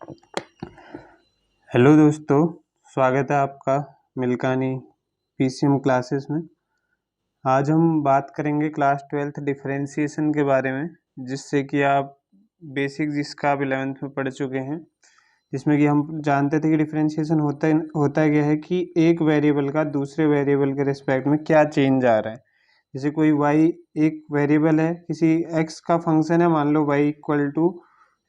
Hello दोस्तों, स्वागत है आपका मिल्कानी पीसीएम क्लासेस में। आज हम बात करेंगे क्लास 12th डिफरेंशिएशन के बारे में, जिससे कि आप बेसिक जिसका आप 11th में पढ़ चुके हैं, जिसमें कि हम जानते थे कि डिफरेंशिएशन होता क्या है कि एक वेरिएबल का दूसरे वेरिएबल के रिस्पेक्ट में क्या चेंज आ रहा है। जैसे कोई y एक वेरिएबल है, किसी x का फंक्शन है, मान लो y equal to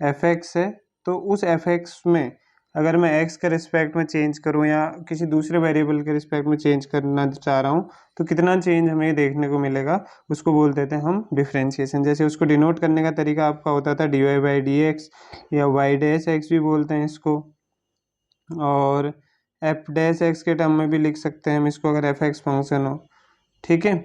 f x है, तो उस एफ एक्स में अगर मैं x के रिस्पेक्ट में चेंज करूं या किसी दूसरे वेरिएबल के रिस्पेक्ट में चेंज करना चाह रहा हूं, तो कितना चेंज हमें देखने को मिलेगा, उसको बोल देते हैं हम डिफरेंशिएशन। जैसे उसको डिनोट करने का तरीका आपका होता था dy बाई डी एक्स, या y डैश एक्स भी बोलते हैं इसको, और एफ डैश एक्स के टर्म में भी लिख सकते हैं हम इसको अगर एफ एक्स फंक्शन हो। ठीक है,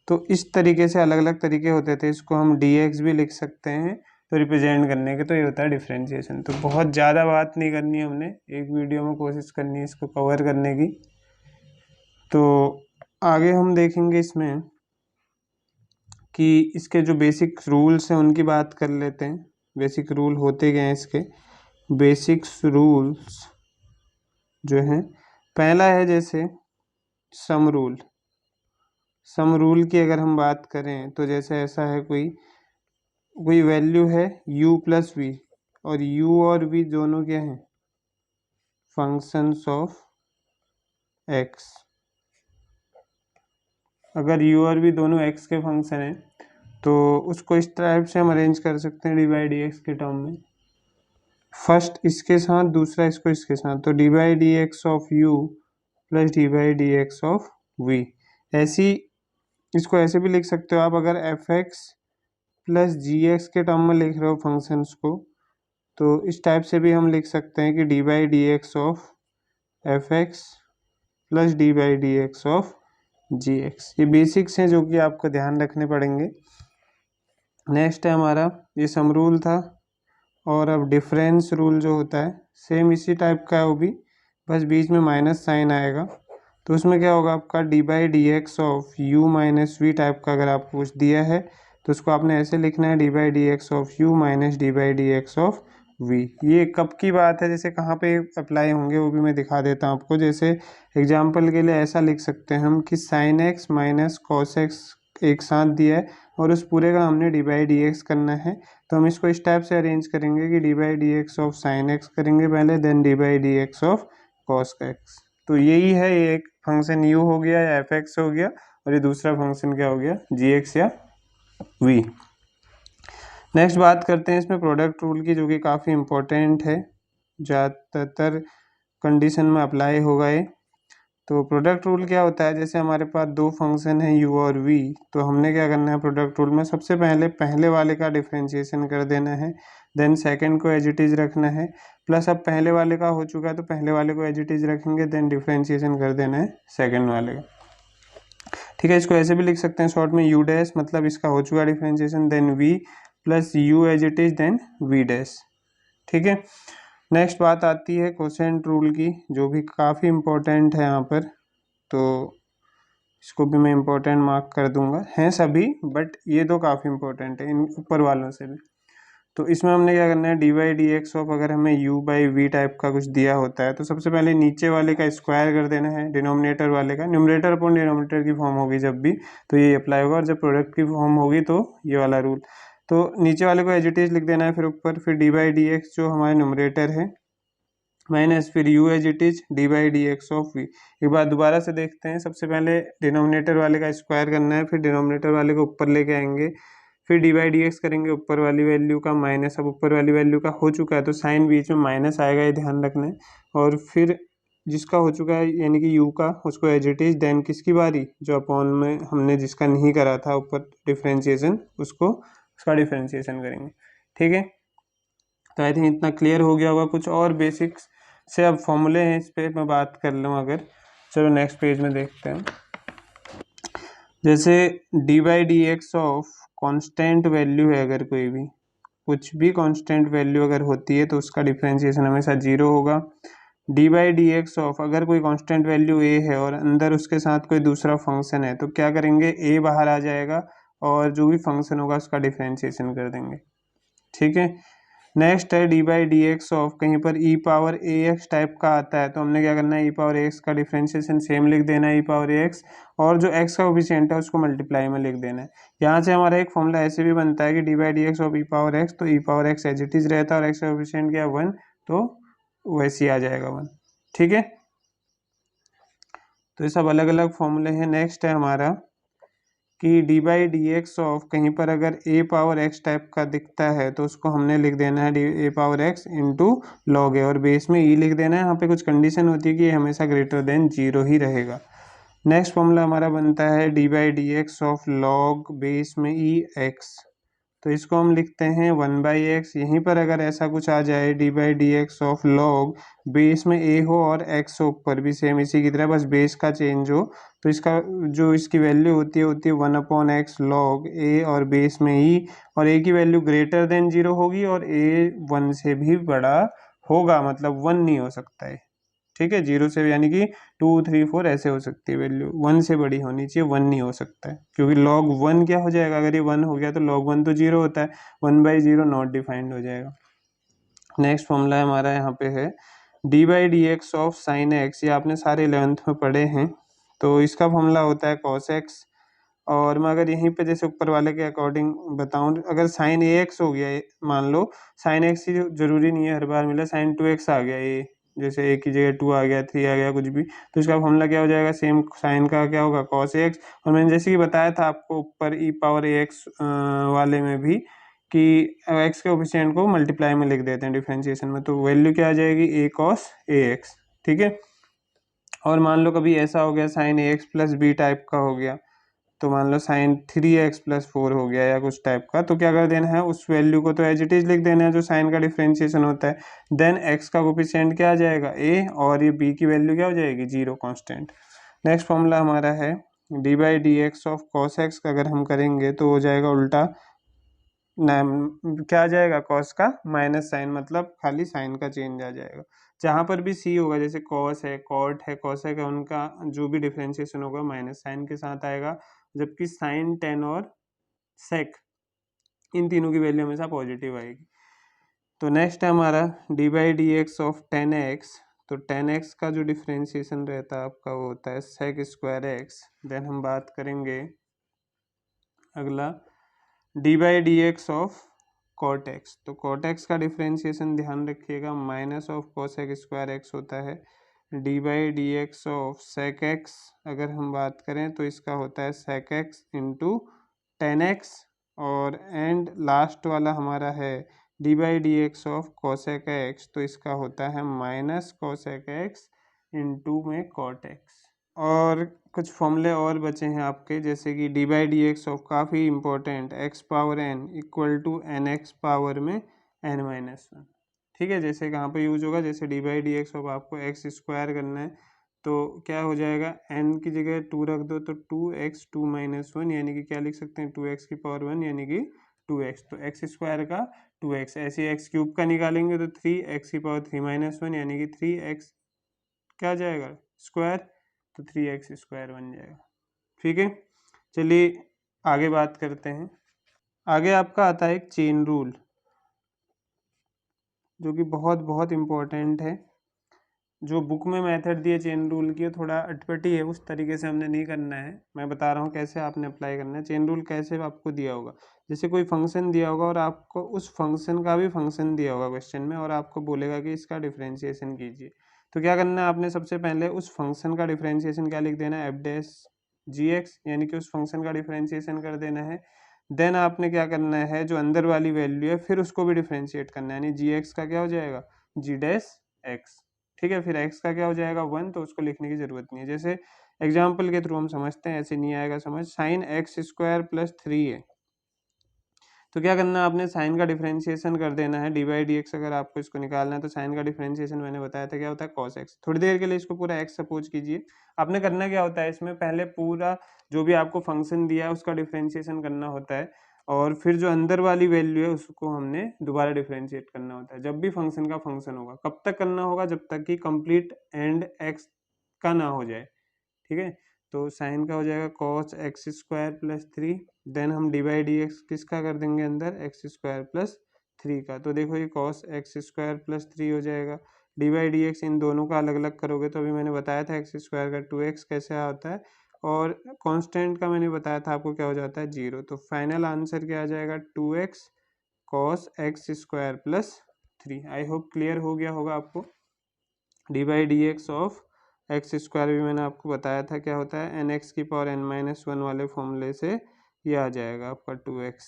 तो इस तरीके से अलग अलग तरीके होते थे। इसको हम डी एक्स भी लिख सकते हैं तो रिप्रेजेंट करने के, तो ये होता है डिफरेंशिएशन। तो बहुत ज़्यादा बात नहीं करनी है, हमने एक वीडियो में कोशिश करनी है इसको कवर करने की। तो आगे हम देखेंगे इसमें कि इसके जो बेसिक रूल्स हैं उनकी बात कर लेते हैं। बेसिक रूल होते क्या हैं इसके, बेसिक्स रूल्स जो हैं, पहला है जैसे सम रूल। सम रूल की अगर हम बात करें तो जैसे ऐसा है, कोई वैल्यू है u प्लस वी, और u और v दोनों क्या हैं, फंक्शंस ऑफ x। अगर u और v दोनों x के फंक्शन हैं तो उसको इस टाइप से हम अरेंज कर सकते हैं डी बाई डी एक्स के टर्म में। फर्स्ट इसके साथ, दूसरा इसको इसके साथ, तो D by D x of u plus d by D x of v। ऐसी इसको ऐसे भी लिख सकते हो आप, अगर एफ एक्स प्लस जी एक्स के टर्म में लिख रहे हो फंक्शंस को, तो इस टाइप से भी हम लिख सकते हैं कि D by D x of f x plus d by D x of ji x. ये बेसिक्स हैं जो कि आपको ध्यान रखने पड़ेंगे। नेक्स्ट है हमारा ये सम रूल था, और अब डिफरेंस रूल जो होता है सेम इसी टाइप का है वो भी, बस बीच में माइनस साइन आएगा। तो उसमें क्या होगा आपका d by D x of u minus v type का अगर आपको कुछ दिया है तो उसको आपने ऐसे लिखना है, D by D x of u minus d by D x of v. ये कब की बात है, जैसे कहाँ पे अप्लाई होंगे वो भी मैं दिखा देता हूँ आपको। जैसे एग्जाम्पल के लिए ऐसा लिख सकते हैं हम कि sine x minus cos x एक साथ दिया है और उस पूरे का हमने डी बाई डी एक्स करना है, तो हम इसको इस टाइप से अरेंज करेंगे कि D by D x of sine x करेंगे पहले, then d by D x of cos x. तो यही है, ये एक फंक्शन u हो गया या एफ एक्स हो गया, और ये दूसरा फंक्शन क्या हो गया, जी एक्स या v। नेक्स्ट बात करते हैं इसमें प्रोडक्ट रूल की, जो कि काफ़ी इम्पोर्टेंट है, ज़्यादातर कंडीशन में अप्लाई होगा ये। तो प्रोडक्ट रूल क्या होता है, जैसे हमारे पास दो फंक्शन है u और v, तो हमने क्या करना है प्रोडक्ट रूल में, सबसे पहले वाले का डिफरेंशिएशन कर देना है, देन सेकंड को एज इट इज़ रखना है, प्लस अब पहले वाले का हो चुका है तो पहले वाले को एज इट इज़ रखेंगे, देन डिफरेंशिएशन कर देना है सेकंड वाले का। ठीक है, इसको ऐसे भी लिख सकते हैं शॉर्ट में, u डैश मतलब इसका हो चुका differentiation, then v plus u as it is, then v dash. ठीक है, नेक्स्ट बात आती है कोसेंट रूल की, जो भी काफ़ी इम्पोर्टेंट है यहाँ पर, तो इसको भी मैं इम्पोर्टेंट मार्क कर दूंगा। हैं सभी, बट ये दो काफ़ी इम्पोर्टेंट है इन ऊपर वालों से भी। तो इसमें हमने क्या करना है, D by D x of, अगर हमें u बाई वी टाइप का कुछ दिया होता है तो सबसे पहले नीचे वाले का स्क्वायर कर देना है, डिनोमिनेटर वाले का, न्यूमरेटर अपॉन डिनोमिनेटर की फॉर्म होगी जब भी, तो ये अप्लाई होगा, और जब प्रोडक्ट की फॉर्म होगी तो ये वाला रूल। तो नीचे वाले को एज इट इज़ लिख देना है, फिर ऊपर फिर डी बाई डी एक्स जो हमारे न्यूमरेटर है, माइनस फिर u as it is d by D x of v. एक बार दोबारा से देखते हैं, सबसे पहले डिनोमिनेटर वाले का स्क्वायर करना है, फिर डिनोमिनेटर वाले को ऊपर लेके आएंगे, फिर डी बाई डी एक्स करेंगे ऊपर वाली वैल्यू का माइनस, अब ऊपर वाली वैल्यू का हो चुका है तो साइन बीच में माइनस आएगा, ये ध्यान रखना है, और फिर जिसका हो चुका है यानी कि u का, उसको एज इट इज, देन किसकी बारी, जो अपॉन में हमने जिसका नहीं करा था ऊपर डिफ्रेंशिएशन, उसका डिफ्रेंशिएशन करेंगे। ठीक है, तो आई थिंक इतना क्लियर हो गया होगा। कुछ और बेसिक्स से अब फॉर्मूले हैं, इस पे मैं बात कर लूँ अगर, चलो नेक्स्ट पेज में देखते हैं। जैसे D by D x of constant value है, अगर कोई भी कुछ भी कांस्टेंट वैल्यू अगर होती है तो उसका डिफरेंशिएशन हमेशा जीरो होगा। D by D x of, अगर कोई कांस्टेंट वैल्यू a है और अंदर उसके साथ कोई दूसरा फंक्शन है तो क्या करेंगे, a बाहर आ जाएगा और जो भी फंक्शन होगा उसका डिफरेंशिएशन कर देंगे। ठीक है, नेक्स्ट है D by D x of, कहीं पर ई पावर ए एक्स टाइप का आता है तो हमने क्या करना है, ई पावर ए एक्स का डिफ्रेंशिएशन सेम लिख देना है, ई पावर ए एक्स, और जो एक्स का कोफिशिएंट है उसको मल्टीप्लाई में लिख देना है। यहाँ से हमारा एक फॉर्मूला ऐसे भी बनता है कि D by D x of E power X, तो E power X as it is रहता है और एक्स का कोफिशिएंट क्या है 1, तो वैसे ही आ जाएगा 1। ठीक है, तो ये सब अलग अलग फॉर्मूले हैं। नेक्स्ट है हमारा कि D by D x of, कहीं पर अगर ए पावर एक्स टाइप का दिखता है तो उसको हमने लिख देना है ए पावर एक्स इंटू लॉग ए, और बेस में ई लिख देना है। यहाँ पे कुछ कंडीशन होती है कि ये हमेशा ग्रेटर देन 0 ही रहेगा। नेक्स्ट फॉर्मूला हमारा बनता है D by D x of log base में ई एक्स, तो इसको हम लिखते हैं 1/x। यहीं पर अगर ऐसा कुछ आ जाए D by D x of log base में ए हो और एक्स हो, ऊपर भी सेम इसी की तरह, बस बेस का चेंज हो, तो इसका जो इसकी वैल्यू होती है 1/x लॉग ए और बेस में ई, और ए की वैल्यू ग्रेटर देन 0 होगी और ए 1 से भी बड़ा होगा, मतलब 1 नहीं हो सकता है। ठीक है, 0 से यानी कि 2 3 4 ऐसे हो सकती है वैल्यू, 1 से बड़ी होनी चाहिए, 1 नहीं हो सकता है, क्योंकि log 1 क्या हो जाएगा, अगर ये 1 हो गया तो log 1 तो 0 होता है, 1/0 नॉट डिफाइंड हो जाएगा। नेक्स्ट फॉर्मूला हमारा यहाँ पे है D by D x of sine x, ये आपने सारे 11th में पढ़े हैं, तो इसका फॉर्मूला होता है कॉस एक्स। और मैं अगर यहीं पे जैसे ऊपर वाले के अकॉर्डिंग बताऊं, अगर साइन ए एक्स हो गया, मान लो साइन एक्स ही जरूरी नहीं है हर बार मिले, साइन 2x आ गया, ये जैसे ए की जगह 2 आ गया, 3 आ गया, कुछ भी, तो इसका फॉर्मूला क्या हो जाएगा, सेम साइन का क्या होगा कॉस एक्स। और मैंने जैसे कि बताया था आपको ऊपर ई पावर ए एक्स वाले में भी कि एक्स के कोफिशिएंट को मल्टीप्लाई में लिख देते हैं डिफरेंशिएशन में, तो वैल्यू क्या आ जाएगी ए कॉस ए एक्स। ठीक है, और मान लो कभी ऐसा हो गया साइन ए एक्स प्लस बी टाइप का हो गया, तो मान लो साइन 3x प्लस 4 हो गया या कुछ टाइप का, तो क्या कर देना है, उस वैल्यू को तो एज इट इज लिख देना है जो साइन का डिफरेंशिएशन होता है, देन x का कोफिशिएंट क्या आ जाएगा a, और ये b की वैल्यू क्या हो जाएगी 0 कांस्टेंट। नेक्स्ट फॉर्मूला हमारा है D by D x of cos x का, अगर हम करेंगे तो हो जाएगा उल्टा, क्या आ जाएगा कॉस का माइनस साइन, मतलब खाली साइन का चेंज आ जाएगा। जहां पर भी सी होगा, जैसे कॉस है, कॉट है, कॉसेक है, उनका जो भी डिफरेंशिएशन होगा माइनस साइन के साथ आएगा, जबकि साइन, टेन और सेक, इन तीनों की वैल्यू हमेशा पॉजिटिव आएगी। तो नेक्स्ट है हमारा D by D x of 10x, तो 10x का जो डिफरेंशिएशन रहता है आपका वो होता है सेक स्क्वायर एक्स। देन हम बात करेंगे अगला d by D x of cot x, तो कॉट एक्स का डिफरेंशिएशन ध्यान रखिएगा minus of cosec square x होता है। D by D x of sec x अगर हम बात करें तो इसका होता है सेक एक्स इंटू 10x, और एंड लास्ट वाला हमारा है D by D x of cosec X, तो इसका होता है माइनस कोसेक एक्स इंटू में कॉट एक्स। और कुछ फॉर्मूले और बचे हैं आपके, जैसे कि D by D x of, काफ़ी important, X power N equal to N X power में एन माइनस वन। ठीक है, जैसे कहाँ पे यूज होगा, जैसे D by D x of आपको एक्स स्क्वायर करना है तो क्या हो जाएगा, एन की जगह 2 रख दो तो 2x 2 माइनस वन, यानी कि क्या लिख सकते हैं 2x की पावर 1 यानी कि 2x, तो एक्स स्क्वायर का 2x, ऐसे एक्स क्यूब का निकालेंगे तो 3x की पावर 3 माइनस वन यानी कि 3x क्या जाएगा स्क्वायर, तो 3x स्क्वायर बन जाएगा। ठीक है, चलिए आगे बात करते हैं। आगे आपका आता है एक चेन रूल, जो कि बहुत बहुत इम्पोर्टेंट है। जो बुक में मेथड दिए चेन रूल की थोड़ा अटपटी है, उस तरीके से हमने नहीं करना है, मैं बता रहा हूँ कैसे आपने अप्लाई करना है। चेन रूल कैसे आपको दिया होगा, जैसे कोई फंक्शन दिया होगा और आपको उस फंक्शन का भी फंक्शन दिया होगा क्वेश्चन में, और आपको बोलेगा कि इसका डिफरेंशिएशन कीजिए, तो क्या करना है आपने, सबसे पहले उस फंक्शन का डिफरेंशिएशन क्या लिख देना है, एफ डैश जी एक्स, यानी कि उस फंक्शन का डिफरेंशिएशन कर देना है। देन आपने क्या करना है, जो अंदर वाली वैल्यू है फिर उसको भी डिफरेंशिएट करना है, यानी जी एक्स का क्या हो जाएगा जी डैश एक्स। ठीक है, फिर x का क्या हो जाएगा 1, तो उसको लिखने की जरूरत नहीं है। जैसे एग्जाम्पल के थ्रू हम समझते हैं, ऐसे नहीं आएगा समझ, साइन एक्स स्क्वायर प्लस 3 है, तो क्या करना है आपने साइन का डिफरेंशिएशन कर देना है, डी बाई डी एक्स अगर आपको इसको निकालना है तो साइन का डिफरेंशिएशन मैंने बताया था क्या होता है कॉस एक्स। थोड़ी देर के लिए इसको पूरा एक्स सपोज कीजिए, आपने करना क्या होता है इसमें, पहले पूरा जो भी आपको फंक्शन दिया है उसका डिफरेंशिएशन करना होता है, और फिर जो अंदर वाली वैल्यू है उसको हमने दोबारा डिफरेंशिएट करना होता है, जब भी फंक्शन का फंक्शन होगा। कब तक करना होगा, जब तक कि कंप्लीट एंड एक्स का ना हो जाए। ठीक है, तो साइन का हो जाएगा cos x square plus 3, then हम डी बाई डी एक्स किसका कर देंगे अंदर, एक्स स्क्वायर प्लस 3 का, तो देखो ये cos एक्स स्क्वायर प्लस 3 हो जाएगा। डी बाई डी एक्स इन दोनों का अलग अलग करोगे तो अभी मैंने बताया था एक्स स्क्वायर का 2x कैसे आता है, और कांस्टेंट का मैंने बताया था आपको क्या हो जाता है 0। तो फाइनल आंसर क्या आ जाएगा 2x cos x square plus 3। I hope clear हो गया होगा आपको। D by D x of x square भी मैंने आपको बताया था क्या होता है, एन एक्स की पावर एन माइनस वन वाले फॉर्मूले से ये आ जाएगा आपका 2x।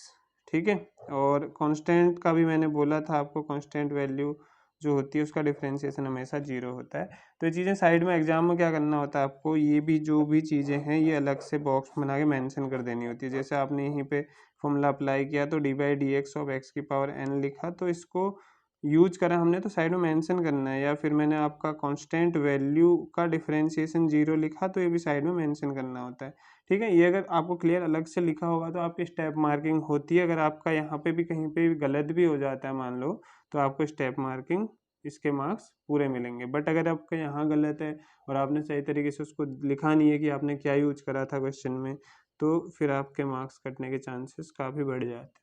ठीक है, और कांस्टेंट का भी मैंने बोला था आपको, कांस्टेंट वैल्यू जो होती है उसका डिफरेंशिएशन हमेशा 0 होता है। तो ये चीज़ें साइड में एग्जाम में क्या करना होता है आपको, ये भी जो भी चीज़ें हैं ये अलग से बॉक्स बना के मेंशन कर देनी होती है। जैसे आपने यहीं पे फॉर्मूला अप्लाई किया तो D by D x of x की पावर एन लिखा, तो इसको यूज करा हमने तो साइड में मेंशन करना है। या फिर मैंने आपका कांस्टेंट वैल्यू का डिफरेंशिएशन 0 लिखा तो ये भी साइड में मेंशन करना होता है। ठीक है, ये अगर आपको क्लियर अलग से लिखा होगा तो आपकी स्टेप मार्किंग होती है। अगर आपका यहाँ पे भी कहीं पे भी गलत भी हो जाता है मान लो, तो आपको स्टेप मार्किंग इसके मार्क्स पूरे मिलेंगे। बट अगर आपका यहाँ गलत है और आपने सही तरीके से उसको लिखा नहीं है कि आपने क्या यूज करा था क्वेश्चन में, तो फिर आपके मार्क्स कटने के चांसेस काफ़ी बढ़ जाते हैं।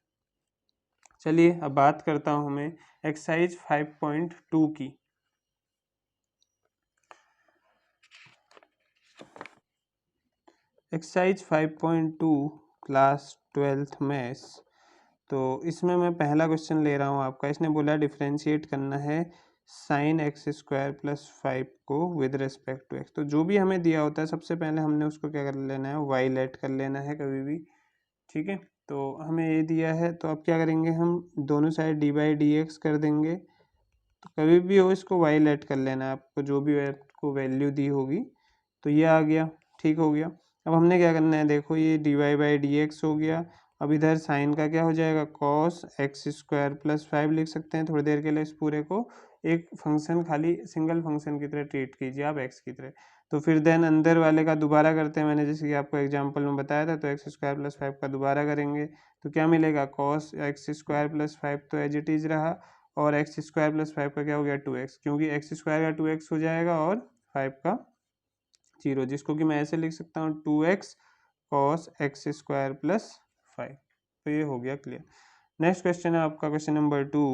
चलिए अब बात करता हूँ मैं एक्सरसाइज 5.2 की। Exercise 5.2 class 12th maths. तो इसमें मैं पहला क्वेश्चन ले रहा हूँ आपका। इसने बोला डिफरेंशिएट करना है साइन एक्स स्क्वायर प्लस 5 को विद रिस्पेक्ट टू एक्स। तो जो भी हमें दिया होता है सबसे पहले हमने उसको क्या कर लेना है, वाई लेट कर लेना है कभी भी। ठीक है, तो हमें ये दिया है तो अब क्या करेंगे, हम दोनों side D by D x कर देंगे। तो कभी भी हो इसको वाई लेट कर लेना है आपको, जो भी आपको वैल्यू दी होगी। तो ये आ गया, ठीक हो गया। अब हमने क्या करना है, देखो ये d Y by D x हो गया। अब इधर साइन का क्या हो जाएगा, कॉस एक्स स्क्वायर प्लस 5 लिख सकते हैं। थोड़ी देर के लिए इस पूरे को एक फंक्शन, खाली सिंगल फंक्शन की तरह ट्रीट कीजिए आप, एक्स की तरह। तो फिर देन अंदर वाले का दोबारा करते हैं, मैंने जैसे कि आपको एग्जांपल में बताया था। तो एक्स स्क्वायर प्लस 5 का दोबारा करेंगे तो क्या मिलेगा, कॉस एक्स स्क्वायर प्लस 5 तो एज इट इज रहा, और एक्स स्क्वायर प्लस 5 का क्या हो गया 2x, क्योंकि एक्स स्क्वायर का 2x हो जाएगा और 5 का 0, जिसको कि मैं ऐसे लिख सकता हूँ 2x cos x square plus 5। तो ये हो गया क्लियर। नेक्स्ट क्वेश्चन है आपका क्वेश्चन नंबर 2।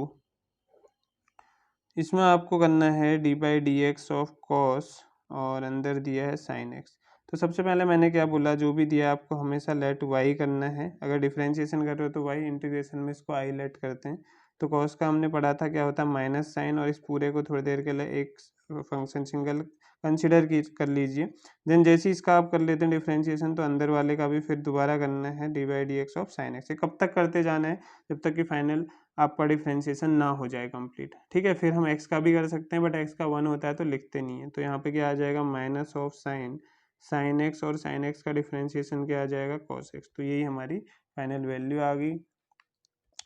इसमें आपको करना है D by D x of cos और अंदर दिया है साइन एक्स। तो सबसे पहले मैंने क्या बोला, जो भी दिया आपको हमेशा लेट वाई करना है। अगर डिफरेंशिएशन कर रहे हो तो वाई, इंटीग्रेशन में इसको आई लेट करते हैं। तो कॉस का हमने पढ़ा था क्या होता है माइनस साइन, और इस पूरे को थोड़ी देर के लिए एक फंक्शन सिंगल कंसिडर कर लीजिए। देन जैसे इसका आप कर लेते हैं डिफरेंशिएशन, तो अंदर वाले का भी फिर दोबारा करना है D by D x of sine x. कब तक करते जाना है, जब तक कि फाइनल आपका डिफ्रेंशिएशन ना हो जाए कंप्लीट। ठीक है, फिर हम एक्स का भी कर सकते हैं, बट एक्स का 1 होता है तो लिखते नहीं है। तो यहाँ पे क्या आ जाएगा, माइनस ऑफ साइन एक्स, और साइन एक्स का डिफ्रेंशिएशन क्या आ जाएगा, कॉस एक्स। तो यही हमारी फाइनल वैल्यू आ गई।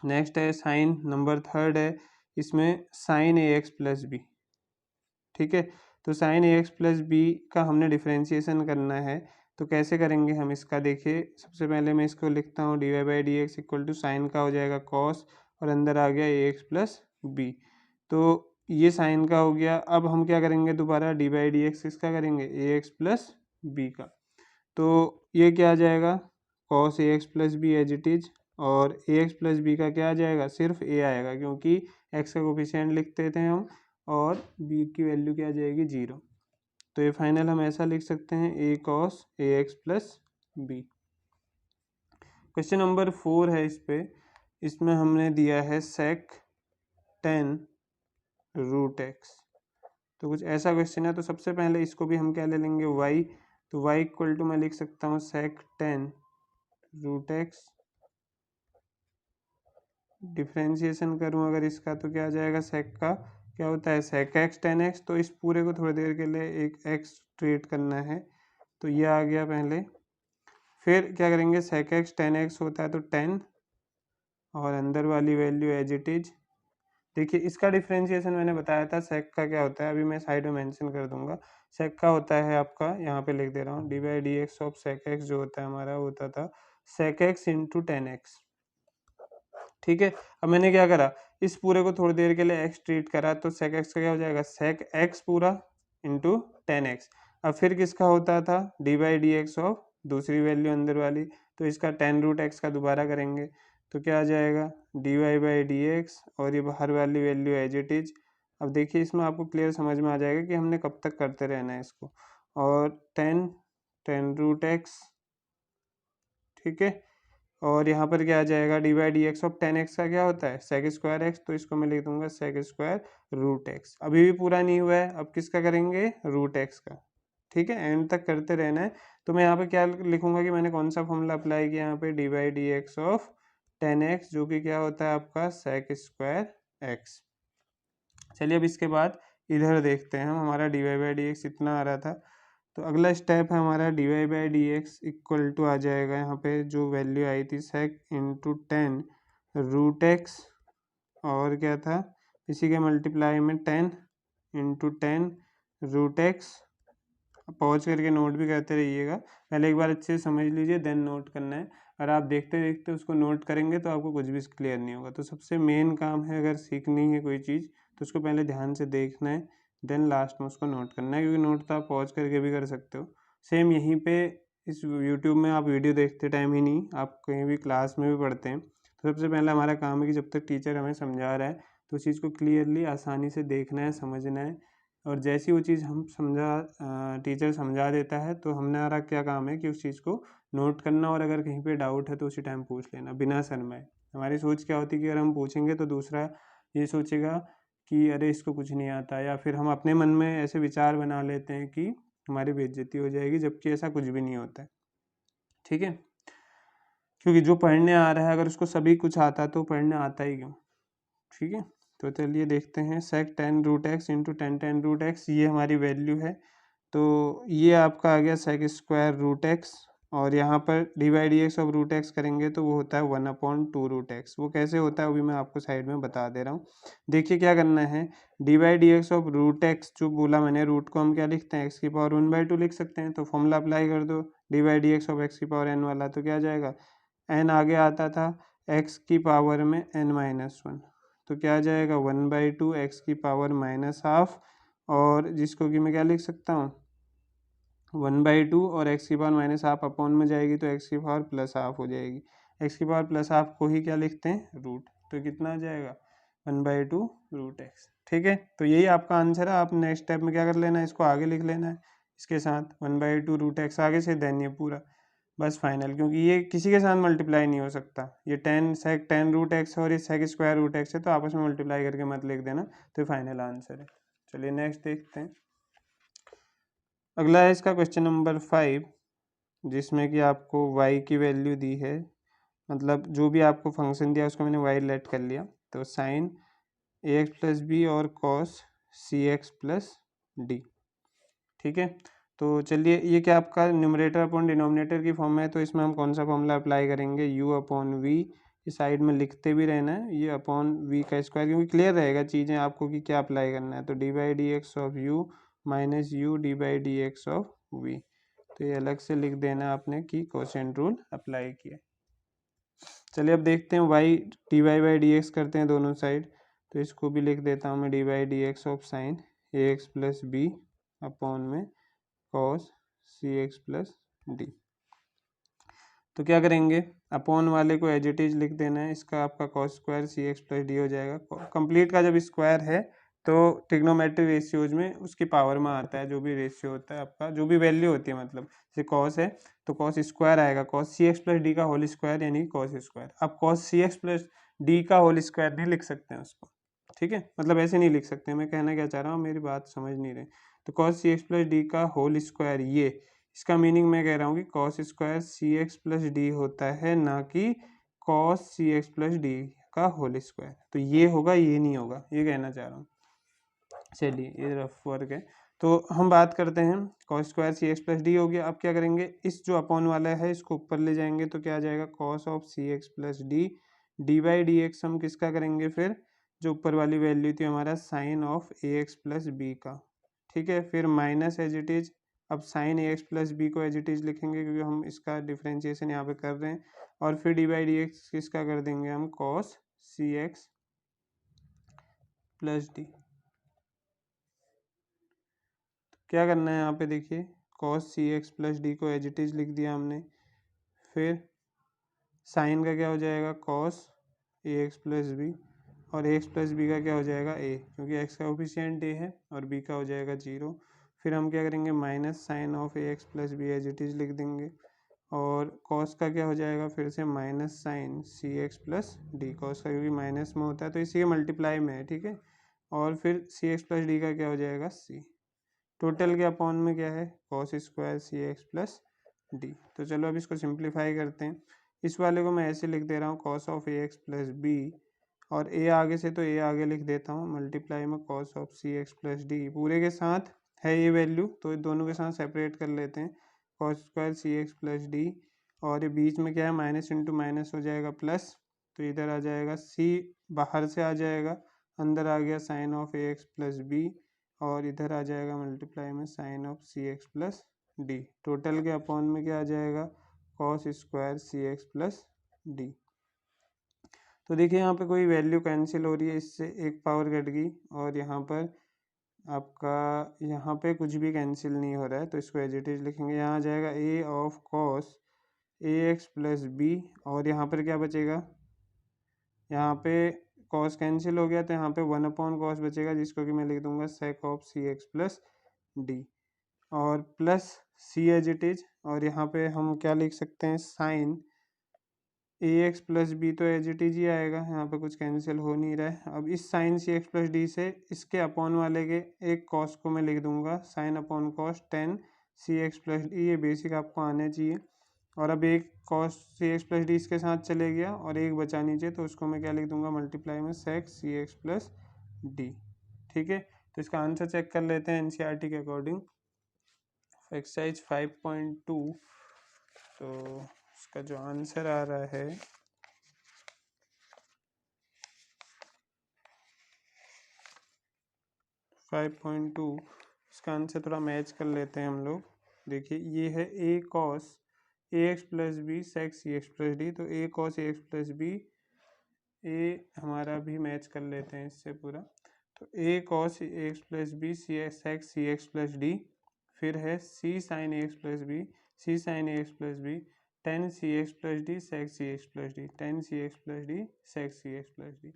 नेक्स्ट है साइन नंबर 3 है, इसमें साइन ए एक्स प्लस बी। ठीक है, तो साइन ए एक्स प्लस बी का हमने डिफ्रेंशिएशन करना है। तो कैसे करेंगे हम इसका, देखिए सबसे पहले मैं इसको लिखता हूँ d Y by D x equal to sine का हो जाएगा कॉस, और अंदर आ गया ए एक्स प्लस बी। तो ये साइन का हो गया। अब हम क्या करेंगे, दोबारा डी बाई डी एक्स किसका करेंगे, ए एक्स प्लस बी का। तो ये क्या आ जाएगा, cos A x plus b as it is, और ए एक्स प्लस बी का क्या आ जाएगा, सिर्फ ए आएगा, क्योंकि एक्स का कोफिशिएंट लिखते थे हम, और बी की वैल्यू क्या आ जाएगी 0। तो ये फाइनल हम ऐसा लिख सकते हैं, A cos A x plus B. Question number 4 है इस पे। इसमें हमने दिया है सेक 10 रूट एक्स। तो कुछ ऐसा क्वेश्चन है। तो सबसे पहले इसको भी हम क्या ले लेंगे, वाई। तो वाई इक्वल टू मैं लिख सकता हूँ सेक 10 रूट एक्स। डिफ्रेंशिएशन करूँ अगर इसका तो क्या आ जाएगा, सेक का क्या होता है, सेक एक्स 10x। तो इस पूरे को थोड़ी देर के लिए एक x ट्रीट करना है। तो ये आ गया पहले। फिर क्या करेंगे, सेक एक्स 10x होता है तो 10, और अंदर वाली वैल्यू एज इट इज। देखिए इसका डिफ्रेंशिएशन मैंने बताया था, सेक का क्या होता है, अभी मैं साइड में मेंशन कर दूंगा। सेक का होता है आपका, यहाँ पे लिख दे रहा हूँ, d by D x of sec x जो होता है हमारा, होता था सेक एक्स इंटू 10x। ठीक है, अब मैंने क्या करा, इस पूरे को थोड़ी देर के लिए एक्स ट्रीट करा, तो सेक एक्स का क्या हो जाएगा, सेक एक्स पूरा इंटू 10x। अब फिर किसका होता था, D by D x of दूसरी वैल्यू अंदर वाली, तो इसका 10 रूट एक्स का दोबारा करेंगे। तो क्या आ जाएगा d Y by D x, और ये बाहर वाली वैल्यू एज इट इज। अब देखिए इसमें आपको क्लियर समझ में आ जाएगा कि हमने कब तक करते रहना है इसको। और 10 रूट एक्स, ठीक है। और यहाँ पर क्या आ जाएगा D by D x of 10x का क्या होता है सेक स्क्वायर एक्स, तो इसको मैं लिख दूंगा सेक स्क्वायर रूट एक्स। अभी भी पूरा नहीं हुआ है, अब किसका करेंगे रूट एक्स का, ठीक है। एंड तक करते रहना है। तो मैं यहाँ पे क्या लिखूंगा कि मैंने कौन सा फॉर्मूला अप्लाई किया यहाँ पे D by D x of 10x, जो कि क्या होता है आपका सेक स्क्वायर एक्स। चलिए अब इसके बाद इधर देखते हैं हम, हमारा D Y by D X इतना आ रहा था। तो अगला स्टेप है हमारा D Y by D x equal to आ जाएगा यहाँ पे जो वैल्यू आई थी सेक इंटू 10 रूट एक्स, और क्या था इसी के मल्टीप्लाई में 10 इंटू 10 रूट एक्स। पॉज करके नोट भी करते रहिएगा, पहले एक बार अच्छे से समझ लीजिए देन नोट करना है। अगर आप देखते देखते उसको नोट करेंगे तो आपको कुछ भी क्लियर नहीं होगा। तो सबसे मेन काम है अगर सीखनी है कोई चीज़ तो उसको पहले ध्यान से देखना है, देन लास्ट में उसको नोट करना है, क्योंकि नोट तो आप पॉज करके भी कर सकते हो। सेम यहीं पे इस यूट्यूब में आप वीडियो देखते टाइम ही नहीं, आप कहीं भी क्लास में भी पढ़ते हैं, तो सबसे पहले हमारा काम है कि जब तक टीचर हमें समझा रहा है तो उस चीज़ को क्लियरली आसानी से देखना है, समझना है। और जैसी वो चीज़ हम टीचर समझा देता है तो हमारा क्या काम है कि उस चीज़ को नोट करना, और अगर कहीं पे डाउट है तो उसी टाइम पूछ लेना बिना शर्माए। हमारी सोच क्या होती है कि अगर हम पूछेंगे तो दूसरा ये सोचेगा कि अरे इसको कुछ नहीं आता, या फिर हम अपने मन में ऐसे विचार बना लेते हैं कि हमारी बेइज्जती हो जाएगी, जबकि ऐसा कुछ भी नहीं होता है, ठीक है। क्योंकि जो पढ़ने आ रहा है अगर उसको सभी कुछ आता तो पढ़ने आता ही क्यों, ठीक है। तो चलिए देखते हैं sec 10 root x into 10 root x, ये हमारी वैल्यू है। तो ये आपका आ गया सेक स्क्वायर रूट एक्स, और यहाँ पर d by D x of root x करेंगे तो वो होता है 1/2 रूट एक्स। वो कैसे होता है वो भी मैं आपको साइड में बता दे रहा हूँ। देखिए क्या करना है, D by D x of root x जो बोला मैंने, रूट को हम क्या लिखते हैं एक्स की पावर 1/2 लिख सकते हैं, तो फॉर्मूला अप्लाई कर दो D by D x of x की पावर एन वाला, तो क्या आ जाएगा एन आगे आता था एक्स की पावर में n-1, तो क्या आ जाएगा 1/2 एक्स की पावर -12, और जिसको कि मैं क्या लिख सकता हूँ 1/2, और एक्स की पावर -12 अपॉन में जाएगी तो एक्स की पावर +12 हो जाएगी। एक्स की पावर +12 को ही क्या लिखते हैं रूट, तो कितना आ जाएगा 1/2 रूट एक्स, ठीक है। तो यही आपका आंसर है। आप नेक्स्ट स्टेप में क्या कर लेना है, इसको आगे लिख लेना है इसके साथ 1/2 रूट एक्स आगे से, देन ये पूरा बस फाइनल, क्योंकि ये किसी के साथ मल्टीप्लाई नहीं हो सकता। ये 10 रूट एक्स और ये सेक स्क्वायर रूट एक्स है, तो आपस में मल्टीप्लाई करके मत लिख देना, तो फाइनल आंसर है। चलिए नेक्स्ट देखते हैं। अगला है इसका क्वेश्चन नंबर 5, जिसमें कि आपको y की वैल्यू दी है, मतलब जो भी आपको फंक्शन दिया उसको मैंने y लेट कर लिया, तो साइन ax प्लस बी और cos c x plus D, ठीक है। तो चलिए ये क्या आपका न्यूमरेटर अपॉन डिनोमिनेटर की फॉर्म है, तो इसमें हम कौन सा फॉर्मूला अप्लाई करेंगे u अपॉन वी, इस साइड में लिखते भी रहना है ये अपॉन वी का स्क्वायर, क्योंकि क्लियर रहेगा चीज़ें आपको कि क्या अप्लाई करना है। तो D by D x of u minus U D by D x of v, तो ये अलग से लिख देना आपने कि कोसेंट रूल अप्लाई किया। चलिए अब देखते हैं y d Y by D x करते हैं दोनों साइड, तो इसको भी लिख देता हूँ मैं d by D x of sine A x plus b upon में cos c x plus D. तो क्या करेंगे, अपॉन वाले को एज इट इज लिख देना है, इसका आपका cos square c x plus D हो जाएगा। कंप्लीट का जब स्क्वायर है तो ट्रिग्नोमेट्रिक रेशियोज में उसकी पावर में आता है, जो भी रेशियो होता है आपका, जो भी वैल्यू होती है, मतलब जैसे कॉस है तो कॉस स्क्वायर आएगा cos c x plus D का होल स्क्वायर, यानी कॉस स्क्वायर। अब cos c x plus D का होल स्क्वायर नहीं लिख सकते हैं उसको, ठीक है, मतलब ऐसे नहीं लिख सकते। मैं कहना क्या चाह रहा हूँ, मेरी बात समझ नहीं रहे। तो cos c x plus D का होल स्क्वायर, ये इसका मीनिंग मैं कह रहा हूँ कि cos square c x plus D होता है, ना कि cos c x plus D का होल स्क्वायर। तो ये होगा, ये नहीं होगा, ये कहना चाह रहा हूँ। चलिए ये रफ वर्क है। तो हम बात करते हैं cos square c x plus D हो गया। अब क्या करेंगे, इस जो अपॉन वाला है इसको ऊपर ले जाएंगे, तो क्या आ जाएगा cos of C x plus d, d by D x हम किसका करेंगे फिर, जो ऊपर वाली वैल्यू थी हमारा sine of a x plus b का, ठीक है। फिर माइनस एज इट इज, अब साइन ए एक्स प्लस बी को एज इट इज लिखेंगे क्योंकि हम इसका डिफ्रेंशिएशन यहाँ पे कर रहे हैं, और फिर डी बाई डी एक्स किसका कर देंगे हम, cos c x plus D. क्या करना है यहाँ पे, देखिए cos c x plus D को एज इट इज लिख दिया हमने, फिर साइन का क्या हो जाएगा कॉस ए एक्स प्लस बी, और ए एक्स प्लस बी का क्या हो जाएगा ए, क्योंकि एक्स का कोफिशिएंट ए है और बी का हो जाएगा 0। फिर हम क्या करेंगे minus sine of a x plus b as it is लिख देंगे, और कॉस का क्या हो जाएगा फिर से माइनस साइन सी एक्स प्लस डी, कॉस का क्योंकि माइनस में होता है तो इसी के मल्टीप्लाई में है, ठीक है। और फिर सी एक्स प्लस डी का क्या हो जाएगा सी, टोटल के अपॉन में क्या है cos square c x plus D. तो चलो अब इसको सिंप्लीफाई करते हैं। इस वाले को मैं ऐसे लिख दे रहा हूँ cos of a x plus B, और ए आगे से तो ए आगे लिख देता हूँ मल्टीप्लाई में cos of C x plus d, पूरे के साथ है ये वैल्यू तो दोनों के साथ सेपरेट कर लेते हैं, cos square c x plus D, और ये बीच में क्या है माइनस इंटू माइनस हो जाएगा प्लस, तो इधर आ जाएगा सी बाहर से आ जाएगा, अंदर आ गया sine of a x plus B, और इधर आ जाएगा मल्टीप्लाई में sine of C x plus d, total के अपॉन में क्या आ जाएगा cos square c x plus D. तो देखिए यहाँ पे कोई वैल्यू कैंसिल हो रही है, इससे एक पावर कट गई, और यहाँ पर आपका यहाँ पे कुछ भी कैंसिल नहीं हो रहा है, तो इसको एज इट इज लिखेंगे। यहाँ आ जाएगा A of cos A x plus B, और यहाँ पर क्या बचेगा, यहाँ पे कॉस कैंसिल हो गया तो यहाँ पे 1 अपॉन कॉस बचेगा, जिसको कि मैं लिख दूंगा sec of C x plus D, और plus C as it is, और यहाँ पे हम क्या लिख सकते हैं साइन ए एक्स प्लस बी, तो एज इट इज ही आएगा, यहाँ पे कुछ कैंसिल हो नहीं रहा है। अब इस साइन सी एक्स प्लस डी से इसके अपॉन वाले के एक कॉस को मैं लिख दूंगा sine upon cos tan C x plus D, ये बेसिक आपको आने चाहिए। और अब एक cos c x plus D इसके साथ चले गया और एक बचा नीचे, तो उसको मैं क्या लिख दूंगा मल्टीप्लाई में सेक सी एक्स प्लस डी, ठीक है। तो इसका आंसर चेक कर लेते हैं एनसीईआरटी के अकॉर्डिंग, एक्सरसाइज 5.2, तो इसका जो आंसर आ रहा है 5.2, इसका आंसर थोड़ा मैच कर लेते हैं हम लोग। देखिए ये है A cos A x plus B sec C x plus D, तो A cos A x plus B, A हमारा भी मैच कर लेते हैं इससे पूरा, तो A cos A x plus B C sec C x plus D, फिर है सी साइन ए x plus B C sine ए x plus B, tan C x plus D sec C x plus D, tan C x plus D sec C x plus D,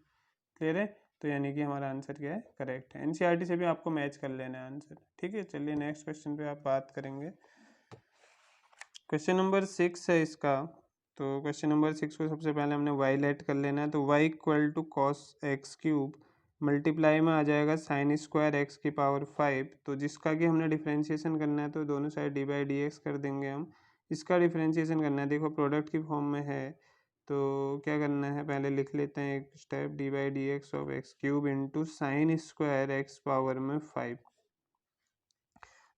clear है। तो यानी कि हमारा answer क्या है correct है, NCERT से भी आपको मैच कर लेना है आंसर, ठीक है। चलिए नेक्स्ट क्वेश्चन पे आप बात करेंगे। क्वेश्चन नंबर 6 है इसका, तो क्वेश्चन नंबर 6 को सबसे पहले हमने y लेट कर लेना है, तो y equal to cos x cube multiply में आ जाएगा साइन स्क्वायर एक्स की पावर 5, तो जिसका कि हमने डिफ्रेंशिएशन करना है तो दोनों side D by D x कर देंगे हम, इसका डिफ्रेंशिएशन करना है, देखो प्रोडक्ट की फॉर्म में है, तो क्या करना है पहले लिख लेते हैं एक step, D by D x of x cube into sine square x power में 5।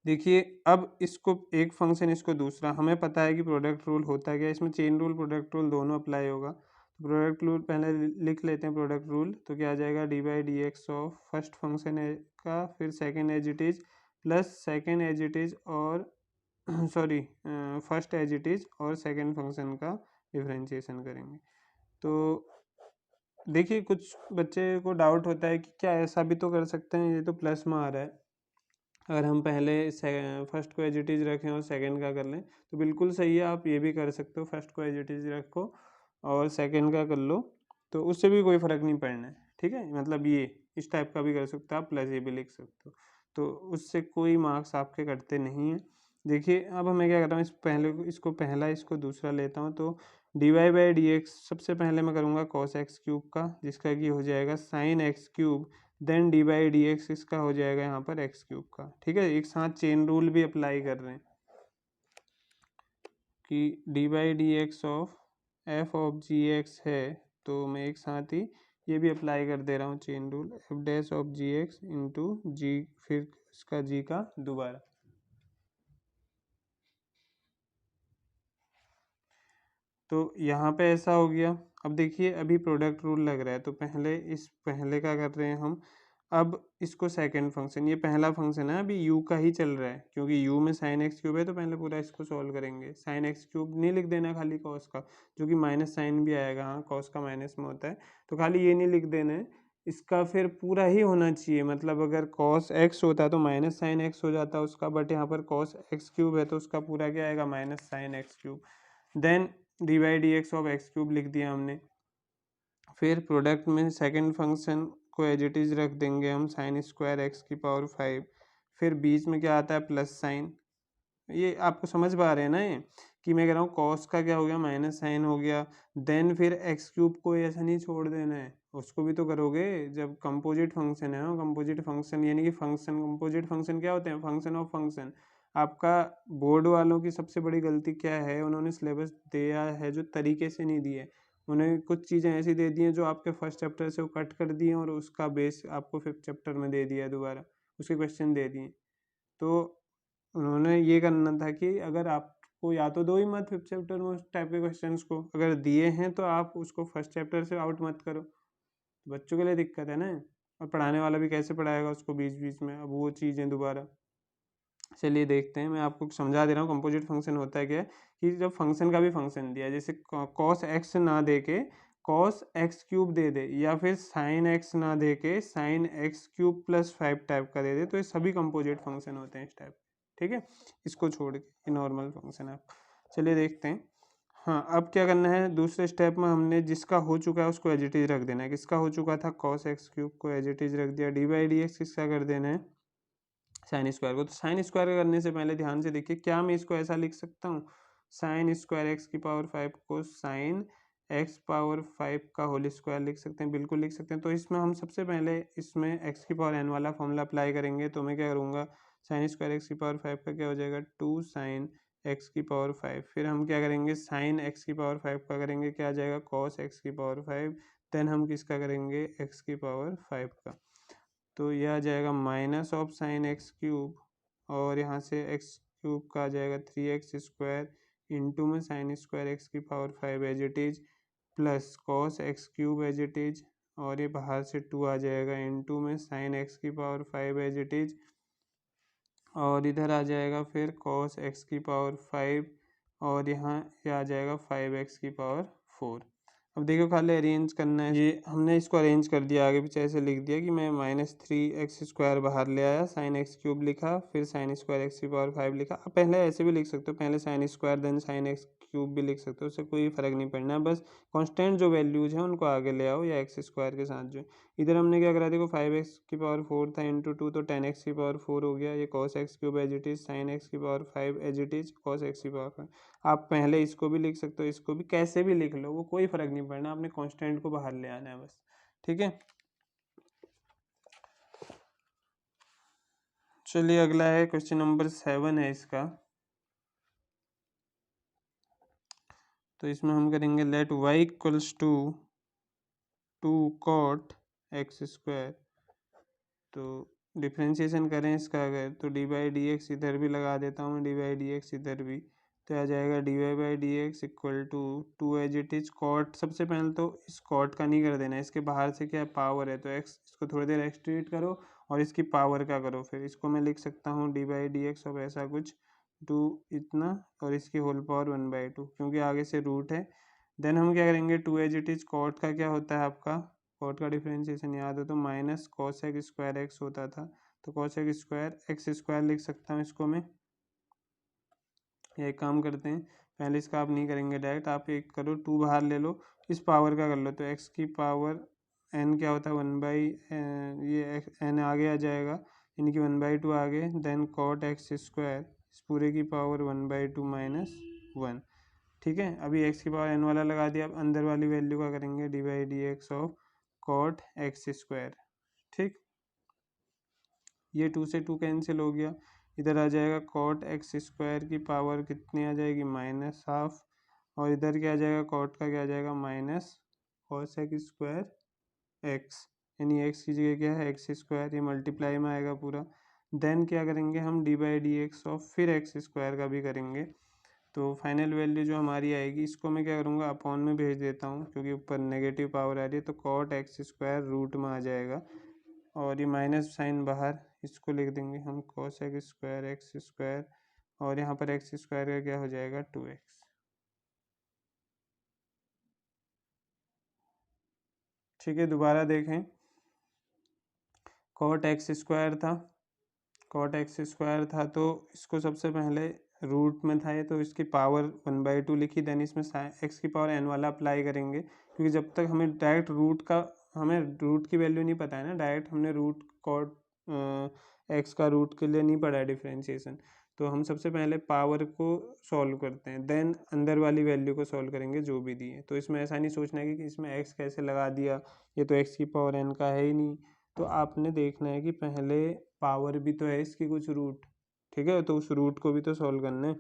देखिए अब इसको एक फंक्शन इसको दूसरा, हमें पता है कि प्रोडक्ट रूल होता क्या है, इसमें चेन रूल प्रोडक्ट रूल दोनों अप्लाई होगा, तो प्रोडक्ट रूल पहले लिख लेते हैं प्रोडक्ट रूल, तो क्या आ जाएगा D by D x of first function का, फिर second as it is plus second as it is और sorry first as it is और सेकेंड फंक्शन का डिफ्रेंशिएशन करेंगे। तो देखिए कुछ बच्चे को डाउट होता है कि क्या ऐसा भी तो कर सकते हैं, ये तो प्लस में आ रहा है, अगर हम पहले फर्स्ट को एज इट इज रखें और सेकंड का कर लें तो बिल्कुल सही है, आप ये भी कर सकते हो, फर्स्ट को एज इट इज रखो और सेकंड का कर लो, तो उससे भी कोई फ़र्क नहीं पड़ना है, ठीक है। मतलब ये इस टाइप का भी कर सकते हो आप, प्लस ये भी लिख सकते हो, तो उससे कोई मार्क्स आपके कटते नहीं हैं। देखिए अब मैं क्या करता हूँ, इसको पहला इसको दूसरा लेता हूँ, तो d Y by D x सबसे पहले मैं करूँगा कॉस एक्स क्यूब का, जिसका कि हो जाएगा sine x cube, then d by D x इसका हो जाएगा यहाँ पर एक्स क्यूब का, ठीक है। एक साथ चेन रूल भी अप्लाई कर रहे हैं कि D by D x of f of ji x है, तो मैं एक साथ ही ये भी अप्लाई कर दे रहा हूँ chain rule, F dash of ji X into G, फिर इसका जी का दोबारा, तो यहाँ पे ऐसा हो गया। अब देखिए अभी प्रोडक्ट रूल लग रहा है, तो पहले का कर रहे हैं हम, अब इसको सेकंड फंक्शन, ये पहला फंक्शन है अभी u का ही चल रहा है, क्योंकि u में साइन एक्स क्यूब है, तो पहले पूरा इसको सॉल्व करेंगे, साइन एक्स क्यूब नहीं लिख देना खाली कॉस का, जो कि माइनस साइन भी आएगा, हाँ कॉस का माइनस में होता है, तो खाली ये नहीं लिख देना है, इसका फिर पूरा ही होना चाहिए, मतलब अगर कॉस एक्स होता तो माइनस साइन एक्स हो जाता उसका, बट यहाँ पर कॉस एक्स क्यूब है तो उसका पूरा क्या आएगा minus sine x cube, then d by D x of x cube लिख दिया हमने। फिर प्रोडक्ट में सेकंड फंक्शन को एज इट इज़ रख देंगे हम, साइन स्क्वायर एक्स की पावर 5। फिर बीच में क्या आता है, प्लस साइन। ये आपको समझ पा रहे हैं ना, ये कि मैं कह रहा हूँ कॉस का क्या हो गया, माइनस साइन हो गया। देन फिर एक्स क्यूब को ऐसा नहीं छोड़ देना है, उसको भी तो करोगे जब कंपोजिट फंक्शन है। कंपोजिट फंक्शन यानी कि फंक्शन, कंपोजिट फंक्शन क्या होते हैं, फंक्शन ऑफ फंक्शन। आपका बोर्ड वालों की सबसे बड़ी गलती क्या है, उन्होंने सिलेबस दिया है जो तरीके से नहीं दिए। उन्हें कुछ चीज़ें ऐसी दे दी हैं जो आपके फर्स्ट चैप्टर से वो कट कर दिए और उसका बेस आपको फिफ्थ चैप्टर में दे दिया, दोबारा उसके क्वेश्चन दे दिए। तो उन्होंने ये करना था कि अगर आपको या तो दो ही मत फिफ्थ चैप्टर में उस टाइप के क्वेश्चंस को, अगर दिए हैं तो आप उसको फर्स्ट चैप्टर से आउट मत करो, तो बच्चों के लिए दिक्कत है ना। और पढ़ाने वाला भी कैसे पढ़ाएगा उसको बीच बीच में, अब वो चीज़ें दोबारा। चलिए देखते हैं, मैं आपको समझा दे रहा हूँ कंपोजिट फंक्शन होता है क्या, कि जब फंक्शन का भी फंक्शन दिया, जैसे कॉस एक्स ना दे के कॉस एक्स क्यूब दे दे, या फिर साइन एक्स ना दे के sign x cube plus 5 type का दे दे, तो ये सभी कंपोजिट फंक्शन होते हैं इस टाइप। ठीक है, इसको छोड़ के नॉर्मल फंक्शन है। चलिए देखते हैं। हाँ, अब क्या करना है, दूसरे स्टेप में हमने जिसका हो चुका है उसको एज इट इज रख देना है। किसका हो चुका था, कॉस एक्स क्यूब को एज इट इज रख दिया। डी बाई डी एक्स किसका कर देना है, साइन स्क्वायर को। तो साइन स्क्वायर करने से पहले ध्यान से देखिए, क्या मैं इसको ऐसा लिख सकता हूँ, साइन स्क्वायर एक्स की पावर 5 को साइन एक्स पावर 5 का होल स्क्वायर लिख सकते हैं, बिल्कुल लिख सकते हैं। तो इसमें हम सबसे पहले इसमें एक्स की पावर एन वाला फॉर्मूला अप्लाई करेंगे। तो मैं क्या करूँगा, साइन स्क्वायर एक्स की पावर 5 का क्या हो जाएगा, 2 साइन एक्स की पावर 5। फिर हम क्या करेंगे, साइन एक्स की पावर 5 का करेंगे, क्या आ जाएगा, कॉस एक्स की पावर 5। देन हम किसका करेंगे, एक्स की पावर 5 का। तो यह आ जाएगा minus of sine x cube, और यहाँ से एक्स क्यूब का आ जाएगा 3x² इंटू में साइन स्क्वायर एक्स की power 5 as it is, plus cos x cube as it is, और ये बाहर से 2 आ जाएगा इंटू में साइन एक्स की पावर 5 एज इट इज, और इधर आ जाएगा फिर कॉस एक्स की पावर 5, और यहाँ ये आ जाएगा 5x की पावर 4। अब देखो खाली अरेंज करना है, ये हमने इसको अरेंज कर दिया, आगे पीछे ऐसे लिख दिया कि मैं -3x² बाहर ले आया, साइन एक्स क्यूब लिखा, फिर साइन स्क्वायर एक्स की पावर 5 लिखा। अब पहले ऐसे भी लिख सकते हो, पहले sine square then sine x cube भी लिख सकते हो, उससे कोई फर्क नहीं पड़ना, बस कांस्टेंट जो वैल्यूज हैं उनको आगे ले आओ, या एक्स स्क्वायर के साथ जो। इधर हमने क्या करा, देखो 5x की पावर 4 था इंटू 2, तो 10x की पावर 4 हो गया। ये cos x cube as it is, sine x की power 5 as it is, cos X की पावर 5। आप पहले इसको भी लिख सकते हो, इसको भी, कैसे भी लिख लो, वो कोई फर्क नहीं पड़ना, आपने कांस्टेंट को बाहर ले आना है बस। ठीक है, चलिए अगला है क्वेश्चन नंबर 7 है इसका। तो इसमें हम करेंगे let y equals to 2 cot x square. तो डिफ्रेंशिएशन करें इसका, अगर तो डी बाई डी एक्स इधर भी लगा देता हूँ, डी बाई डी एक्स इधर भी, तो आ जाएगा d Y by D x equal to 2 as it is cot. सबसे पहले तो इस कॉट का नहीं कर देना, इसके बाहर से क्या पावर है, तो एक्स, इसको थोड़ी देर एक्स ट्रीट करो और इसकी पावर का करो। फिर इसको मैं लिख सकता हूँ d by D x of ऐसा कुछ 2 इतना, और इसकी होल पावर 1/2, क्योंकि आगे से रूट है। देन हम क्या करेंगे, 2 एज इट इज कॉट का क्या होता है आपका, कॉट का डिफरेंशिएशन याद हो तो माइनस कॉसेक स्क्वायर एक्स होता था, तो कॉसेक स्क्वायर एक्स स्क्वायर लिख सकता हूँ इसको मैं। एक काम करते हैं, पहले इसका आप नहीं करेंगे डायरेक्ट, आप एक करो 2 बाहर ले लो, इस पावर का कर लो, तो एक्स की पावर n क्या होता है 1 बाई, ये n आगे आ जाएगा, इनकी 1/2 आगे, देन कॉट एक्स स्क्वायर इस पूरे की पावर 1/2 माइनस 1। ठीक है, अभी एक्स की पावर n वाला लगा दिया, अब अंदर वाली वैल्यू का करेंगे d by D x of cot x square. ठीक, ये 2 से 2 कैंसिल हो गया, इधर आ जाएगा कॉट एक्स स्क्वायर की पावर कितनी आ जाएगी, -12, और इधर क्या आ जाएगा, कॉट का क्या आ जाएगा, माइनस कॉसेक स्क्वायर एक्स, यानी एक्स की जगह क्या है एक्स स्क्वायर, ये मल्टीप्लाई में आएगा पूरा। देन क्या करेंगे हम, d by D x of फिर एक्स स्क्वायर का भी करेंगे। तो फाइनल वैल्यू जो हमारी आएगी, इसको मैं क्या करूँगा, अपॉन में भेज देता हूँ, क्योंकि ऊपर नेगेटिव पावर आ रही है, तो कॉट एक्स स्क्वायर रूट में आ जाएगा, और ये माइनस साइन बाहर, इसको लिख देंगे हम कॉसेक स्क्वायर एक्स स्क्वायर, और यहाँ पर एक्स स्क्वायर का क्या हो जाएगा 2x। ठीक है, दोबारा देखें, कॉट एक्स स्क्वायर था, कॉट एक्स स्क्वायर था, तो इसको सबसे पहले रूट में था ये, तो इसकी पावर 1/2 लिखी, देन इसमें एक्स की पावर n वाला अप्लाई करेंगे, क्योंकि जब तक हमें डायरेक्ट हमें रूट की वैल्यू नहीं पता है ना, डायरेक्ट हमने रूट कॉट एक्स का रूट के लिए नहीं पढ़ा है डिफ्रेंशिएशन, तो हम सबसे पहले पावर को सॉल्व करते हैं, देन अंदर वाली वैल्यू को सॉल्व करेंगे जो भी दी है। तो इसमें ऐसा नहीं सोचना है कि इसमें एक्स कैसे लगा दिया, ये तो एक्स की पावर n का है ही नहीं, तो आपने देखना है कि पहले पावर भी तो है इसकी कुछ रूट, ठीक है, तो उस रूट को भी तो सॉल्व करना है।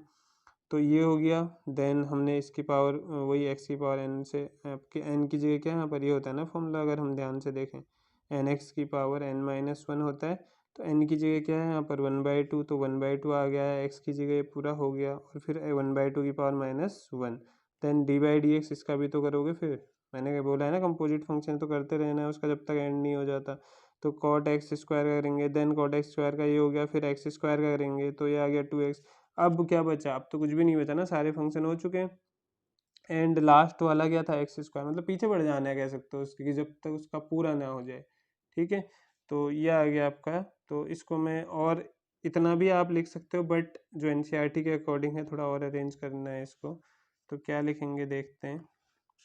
तो ये हो गया, देन हमने इसकी पावर वही एक्स की पावर n से, आपके n की जगह क्या है यहाँ पर ये होता है ना फॉर्मूला, अगर हम ध्यान से देखें एन एक्स की पावर n-1 होता है, तो n की जगह क्या है यहाँ पर 1/2, तो 1/2 आ गया है, x की जगह पूरा हो गया, और फिर 1/2 की पावर -1, देन dy/dx इसका भी तो करोगे, फिर मैंने बोला है ना कंपोजिट फंक्शन तो करते रहना है उसका जब तक एंड नहीं हो जाता। तो कॉट एक्स स्क्वायर करेंगे, देन कॉट एक्स स्क्वायर का ये हो गया, फिर एक्स स्क्वायर का करेंगे तो ये आ गया 2x। अब क्या बचा, अब तो कुछ भी नहीं बचा ना, सारे फंक्शन हो चुके हैं, एंड लास्ट वाला क्या था एक्स स्क्वायर, मतलब पीछे बढ़ जाना है कह सकते हो उसके, कि जब तक उसका पूरा ना हो जाए, ठीक है। तो ये आ गया आपका, तो इसको मैं और इतना भी आप लिख सकते हो, बट जो एनसीईआरटी के अकॉर्डिंग है थोड़ा और अरेंज करना है इसको, तो क्या लिखेंगे देखते हैं।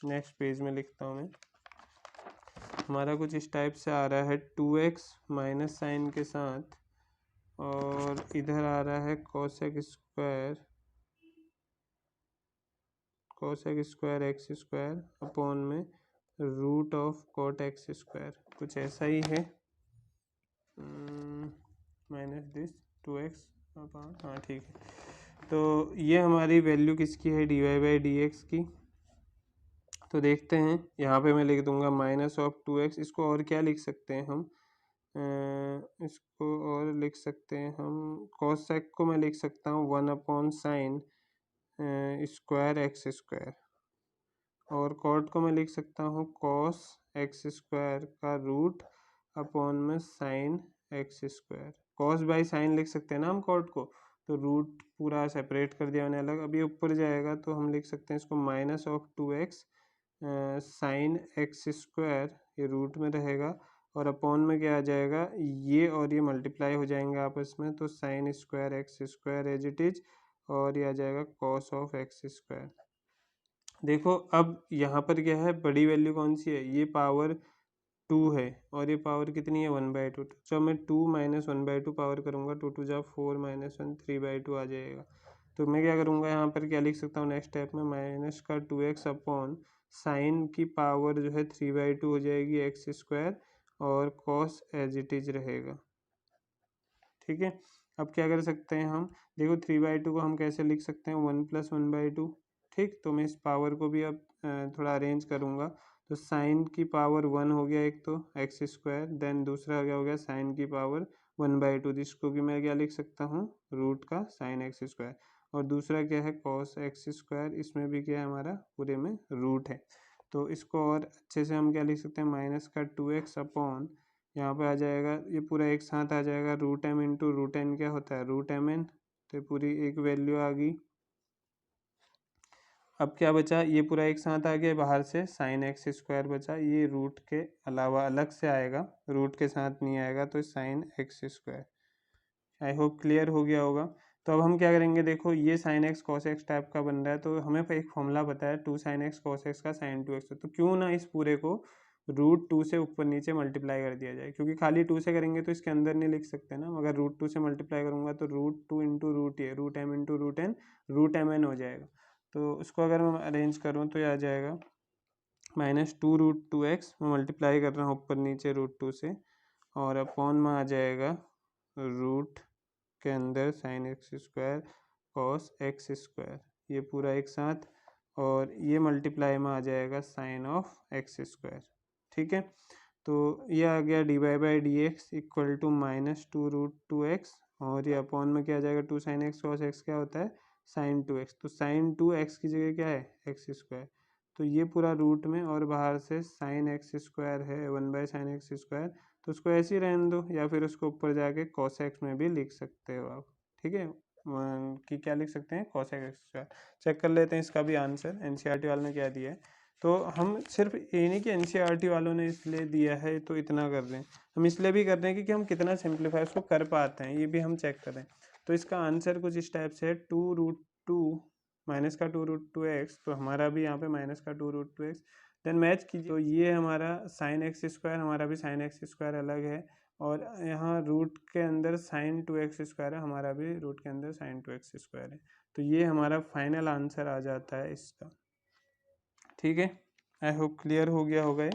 नेक्स्ट पेज में लिखता हूँ मैं, हमारा कुछ इस टाइप से आ रहा है 2x माइनस साइन के साथ, और इधर आ रहा है cosec square x square upon में root of cot x square, कुछ ऐसा ही है, माइनस दिस 2x अपॉन, हाँ ठीक है। तो ये हमारी वैल्यू किसकी है, dy/dx की। तो देखते हैं, यहाँ पे मैं लिख दूंगा -2x, इसको और क्या लिख सकते हैं हम, इसको और लिख सकते हैं हम, कोसेक को मैं लिख सकता हूँ 1/sin स्क्वायर एक्स स्क्वायर, और कॉट को मैं लिख सकता हूँ कॉस एक्स स्क्वायर का रूट अपॉन में sine x square, cos by sine लिख सकते हैं ना हम कॉट को, तो रूट पूरा सेपरेट कर दिया मैंने अलग, अभी ऊपर जाएगा तो हम लिख सकते हैं इसको -2x साइन एक्स स्क्वायर, ये रूट में रहेगा, और अपॉन में क्या आ जाएगा, ये और ये मल्टीप्लाई हो जाएंगे आपस में, तो sine square x square as it is, और ये आ जाएगा कॉस ऑफ एक्स स्क्वायर। देखो अब यहाँ पर क्या है, बड़ी वैल्यू कौन सी है, ये पावर 2 है, और ये पावर कितनी है 1/2, जब मैं 2 - 1/2 पावर करूँगा, 2 2 जा 4 - 1 3/2 आ जाएगा। तो मैं क्या करूँगा, यहाँ पर क्या लिख सकता हूँ नेक्स्ट स्टेप में, माइनस का 2x अपॉन साइन की पावर जो है 3/2 हो जाएगी एक्स स्क्वायर, और कॉस एज इट इज रहेगा, ठीक है। अब क्या कर सकते हैं हम, देखो 3/2 को हम कैसे लिख सकते हैं, 1 + 1/2, ठीक। तो मैं इस पावर को भी अब थोड़ा अरेंज करूँगा, तो साइन की पावर 1 हो गया एक तो एक्स स्क्वायर, देन दूसरा क्या हो गया साइन की पावर 1/2, जिसको कि मैं क्या लिख सकता हूँ, रूट का साइन एक्स स्क्वायर, और दूसरा क्या है कॉस एक्स स्क्वायर, इसमें भी क्या है हमारा पूरे में रूट है। तो इसको और अच्छे से हम क्या लिख सकते हैं, माइनस का 2x अपॉन, यहाँ पे आ जाएगा ये पूरा एक साथ आ जाएगा, √m इंटू √n क्या होता है, √mn, तो ये पूरी एक वैल्यू आ गई। अब क्या बचा, ये पूरा एक साथ आ गया, बाहर से साइन एक्स स्क्वायर बचा, ये रूट के अलावा अलग से आएगा, रूट के साथ नहीं आएगा, तो sine x square. I hope clear हो गया होगा। तो अब हम क्या करेंगे, देखो ये sine x cos x type का बन रहा है, तो हमें एक फॉर्मूला पता है 2 sin x cos x का sin 2x, तो क्यों ना इस पूरे को √2 से ऊपर नीचे मल्टीप्लाई कर दिया जाए, क्योंकि खाली 2 से करेंगे तो इसके अंदर नहीं लिख सकते ना, मगर √2 से मल्टीप्लाई करूंगा तो √2 into √m into √n √mn हो जाएगा। तो उसको अगर मैं अरेंज करूँ तो ये आ जाएगा -2√2x, मैं मल्टीप्लाई कर रहा हूँ ऊपर नीचे √2 से, और अपॉन में आ जाएगा रूट के अंदर sine x square cos x square, ये पूरा एक साथ, और ये मल्टीप्लाई में आ जाएगा साइन ऑफ एक्स स्क्वायर, ठीक है। तो ये आ गया dy/dx इक्वल टू -2√2x, और ये अपॉन में क्या आ जाएगा 2 sin x cos x क्या होता है sin 2x, तो sin 2x की जगह क्या है एक्स स्क्वायर, तो ये पूरा रूट में, और बाहर से साइन एक्स स्क्वायर है 1/sin x स्क्वायर, तो उसको ऐसे ही रहने दो, या फिर उसको ऊपर जाके cos x में भी लिख सकते हो आप, ठीक है, कि क्या लिख सकते हैं cos x स्क्वायर। चेक कर लेते हैं इसका भी आंसर, एनसीईआरटी वालों ने क्या दिया है। तो हम सिर्फ ये नहीं कि एनसीईआरटी वालों ने इसलिए दिया है तो इतना कर रहे हैं, हम इसलिए भी कर रहे हैं कि हम कितना सिंप्लीफाई उसको कर पाते हैं, ये भी हम चेक करें। तो इसका आंसर कुछ इस टाइप से है 2√2 माइनस का 2√2x, तो हमारा भी यहाँ पे माइनस का 2√2x। देन मैच कीजिए, तो ये हमारा साइन एक्स स्क्वायर, हमारा भी साइन एक्स स्क्वायर अलग है, और यहाँ रूट के अंदर साइन 2x स्क्वायर है, हमारा भी रूट के अंदर साइन 2x स्क्वायर है। तो ये हमारा फाइनल आंसर आ जाता है इसका। ठीक है, आई होप क्लियर हो गया होगा ये।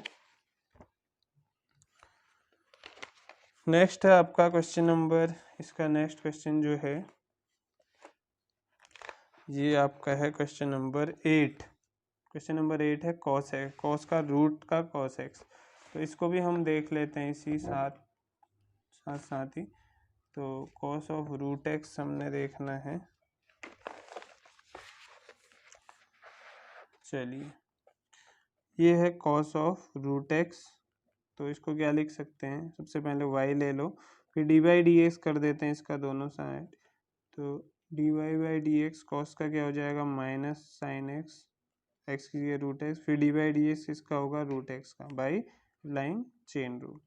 नेक्स्ट है आपका क्वेश्चन नंबर, इसका नेक्स्ट क्वेश्चन जो है ये आपका है क्वेश्चन नंबर 8। क्वेश्चन नंबर 8 है कॉस है, कॉस का रूट का कॉस एक्स। तो इसको भी हम देख लेते हैं इसी साथ ही। तो कॉस ऑफ रूट एक्स हमने देखना है। चलिए, ये है कॉस ऑफ रूट एक्स, तो इसको क्या लिख सकते हैं, सबसे पहले y ले लो, फिर डी बाई डी एक्स कर देते हैं इसका दोनों साइड। तो d Y by D x cos का क्या हो जाएगा माइनस साइन एक्स, एक्स की जगह रूट एक्स, फिर डी बाई डी एक्स इसका होगा रूट एक्स का बाई अप्लाइंग चेन रूल।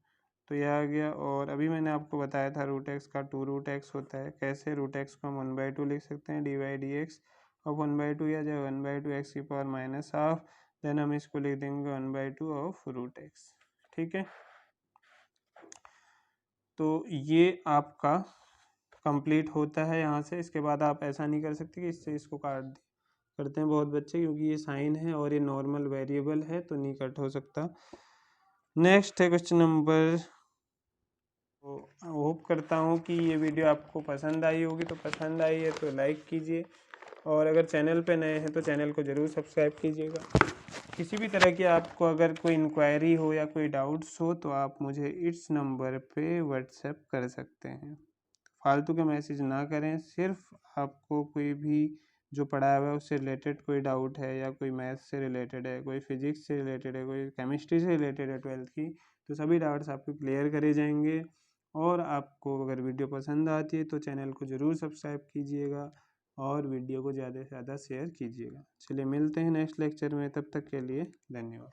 तो यह आ गया। और अभी मैंने आपको बताया था रूट एक्स का 2√x होता है। कैसे, रूट एक्स को हम 1/2 लिख सकते हैं डी बाई डी एक्स, और 1/2 या जाए 1/2 एक्स की पावर माइनस हाफ, देन हम इसको लिख देंगे 1/2 ऑफ रूट एक्स। ठीक है, तो ये आपका कंप्लीट होता है यहाँ से। इसके बाद आप ऐसा नहीं कर सकते कि इससे इसको काट दें, करते हैं बहुत बच्चे, क्योंकि ये साइन है और ये नॉर्मल वेरिएबल है तो नहीं कट हो सकता। नेक्स्ट है क्वेश्चन नंबर, तो होप करता हूँ कि ये वीडियो आपको पसंद आई होगी। तो पसंद आई है तो लाइक कीजिए, और अगर चैनल पे नए हैं तो चैनल को ज़रूर सब्सक्राइब कीजिएगा। किसी भी तरह की आपको अगर कोई इंक्वायरी हो या कोई डाउट्स हो तो आप मुझे इस नंबर पे व्हाट्सएप कर सकते हैं। फालतू के मैसेज ना करें, सिर्फ आपको कोई भी जो पढ़ाया हुआ है उससे रिलेटेड कोई डाउट है, या कोई मैथ्स से रिलेटेड है, कोई फिजिक्स से रिलेटेड है, कोई केमिस्ट्री से रिलेटेड है 12th की, तो सभी डाउट्स आपके क्लियर करे जाएंगे। और आपको अगर वीडियो पसंद आती है तो चैनल को ज़रूर सब्सक्राइब कीजिएगा, और वीडियो को ज़्यादा से ज़्यादा शेयर कीजिएगा। चलिए, मिलते हैं नेक्स्ट लेक्चर में, तब तक के लिए धन्यवाद।